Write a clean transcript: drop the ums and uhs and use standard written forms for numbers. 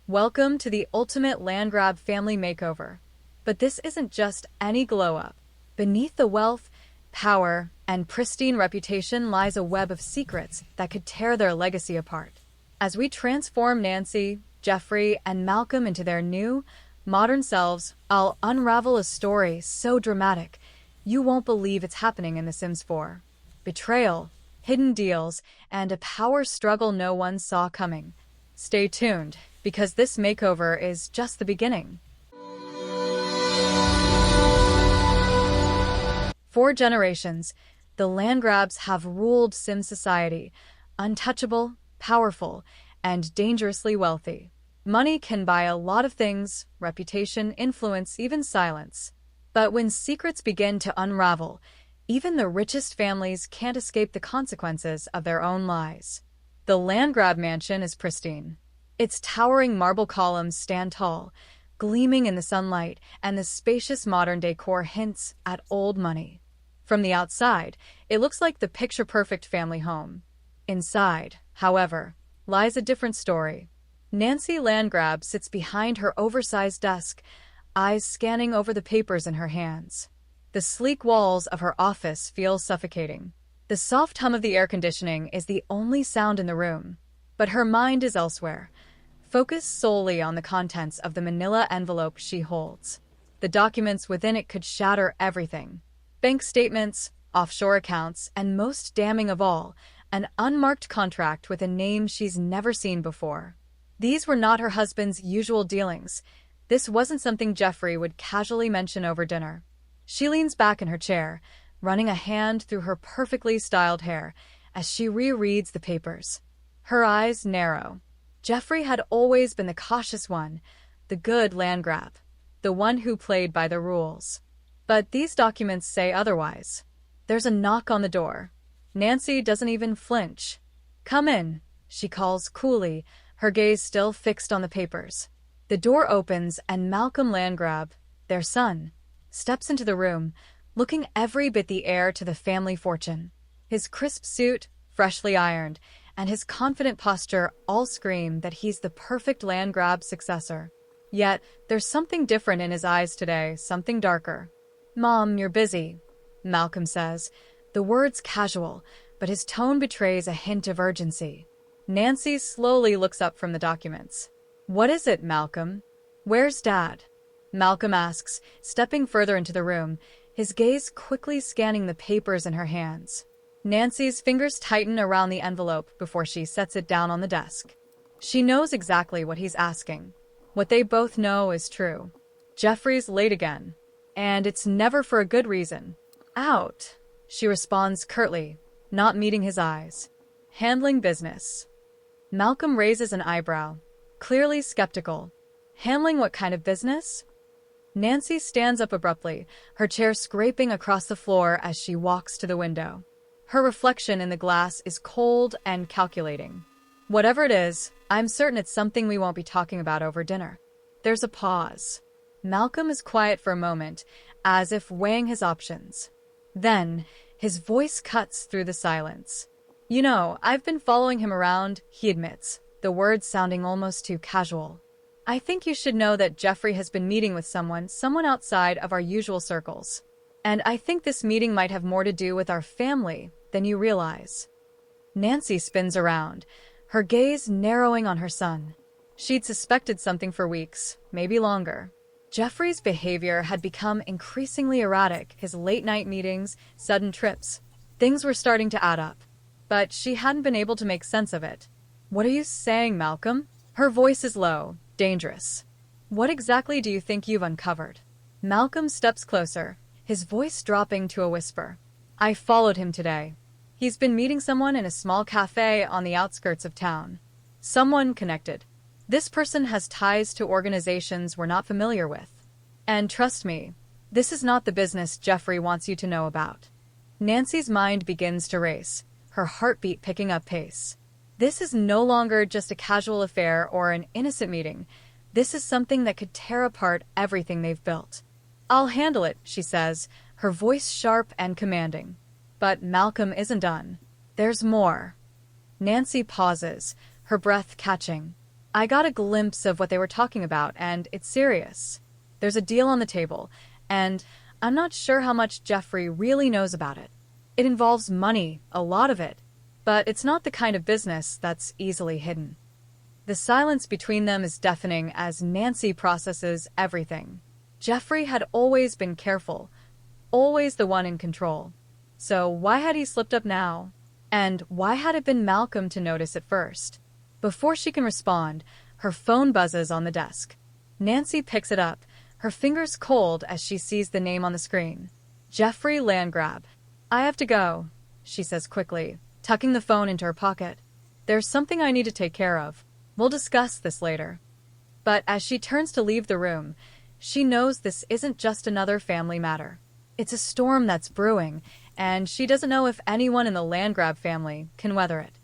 Welcome to the ultimate Landgraab family makeover. But this isn't just any glow-up. Beneath the wealth, power, and pristine reputation lies a web of secrets that could tear their legacy apart. As we transform Nancy, Geoffrey, and Malcolm into their new, modern selves, I'll unravel a story so dramatic you won't believe it's happening in The Sims 4. Betrayal, hidden deals, and a power struggle no one saw coming. Stay tuned, because this makeover is just the beginning. For generations, the Landgraabs have ruled Sim society, untouchable, powerful, and dangerously wealthy. Money can buy a lot of things: reputation, influence, even silence. But when secrets begin to unravel, even the richest families can't escape the consequences of their own lies. The Landgraab mansion is pristine. Its towering marble columns stand tall, gleaming in the sunlight, and the spacious modern decor hints at old money. From the outside, it looks like the picture-perfect family home. Inside, however, lies a different story. Nancy Landgraab sits behind her oversized desk, eyes scanning over the papers in her hands. The sleek walls of her office feel suffocating. The soft hum of the air conditioning is the only sound in the room. But her mind is elsewhere, focused solely on the contents of the manila envelope she holds. The documents within it could shatter everything. Bank statements, offshore accounts, and most damning of all, an unmarked contract with a name she's never seen before. These were not her husband's usual dealings. This wasn't something Geoffrey would casually mention over dinner. She leans back in her chair, running a hand through her perfectly styled hair as she rereads the papers. Her eyes narrow. Geoffrey had always been the cautious one, the good Landgraab, the one who played by the rules. But these documents say otherwise. There's a knock on the door. Nancy doesn't even flinch. "Come in," she calls coolly, her gaze still fixed on the papers. The door opens and Malcolm Landgraab, their son, steps into the room, looking every bit the heir to the family fortune. His crisp suit, freshly ironed, and his confident posture all scream that he's the perfect Landgraab successor. Yet, there's something different in his eyes today, something darker. "Mom, you're busy," Malcolm says, the words casual, but his tone betrays a hint of urgency. Nancy slowly looks up from the documents. "What is it, Malcolm? Where's Dad?" Malcolm asks, stepping further into the room, his gaze quickly scanning the papers in her hands. Nancy's fingers tighten around the envelope before she sets it down on the desk. She knows exactly what he's asking. What they both know is true. Geoffrey's late again, and it's never for a good reason. "Out," she responds curtly, not meeting his eyes. "Handling business." Malcolm raises an eyebrow, clearly skeptical. "Handling what kind of business?" Nancy stands up abruptly, her chair scraping across the floor as she walks to the window. Her reflection in the glass is cold and calculating. "Whatever it is, I'm certain it's something we won't be talking about over dinner." There's a pause. Malcolm is quiet for a moment, as if weighing his options. Then, his voice cuts through the silence. "You know, I've been following him around," he admits, the words sounding almost too casual. "I think you should know that Geoffrey has been meeting with someone outside of our usual circles. And I think this meeting might have more to do with our family than you realize." Nancy spins around, her gaze narrowing on her son. She'd suspected something for weeks, maybe longer. Geoffrey's behavior had become increasingly erratic, his late-night meetings, sudden trips. Things were starting to add up. But she hadn't been able to make sense of it. "What are you saying, Malcolm?" Her voice is low, dangerous. "What exactly do you think you've uncovered?" Malcolm steps closer, his voice dropping to a whisper. "I followed him today. He's been meeting someone in a small cafe on the outskirts of town. Someone connected. This person has ties to organizations we're not familiar with. And trust me, this is not the business Geoffrey wants you to know about." Nancy's mind begins to race, her heartbeat picking up pace. This is no longer just a casual affair or an innocent meeting. This is something that could tear apart everything they've built. "I'll handle it," she says, her voice sharp and commanding. But Malcolm isn't done. There's more. Nancy pauses, her breath catching. I got a glimpse of what they were talking about, and it's serious. There's a deal on the table, and I'm not sure how much Geoffrey really knows about it. It involves money, a lot of it, but it's not the kind of business that's easily hidden. The silence between them is deafening as Nancy processes everything. Geoffrey had always been careful, always the one in control. So why had he slipped up now? And why had it been Malcolm to notice it first? Before she can respond, her phone buzzes on the desk. Nancy picks it up, her fingers cold as she sees the name on the screen. Geoffrey Landgraab. I have to go, she says quickly, tucking the phone into her pocket. There's something I need to take care of. We'll discuss this later. But as she turns to leave the room, she knows this isn't just another family matter. It's a storm that's brewing, and she doesn't know if anyone in the Landgraab family can weather it.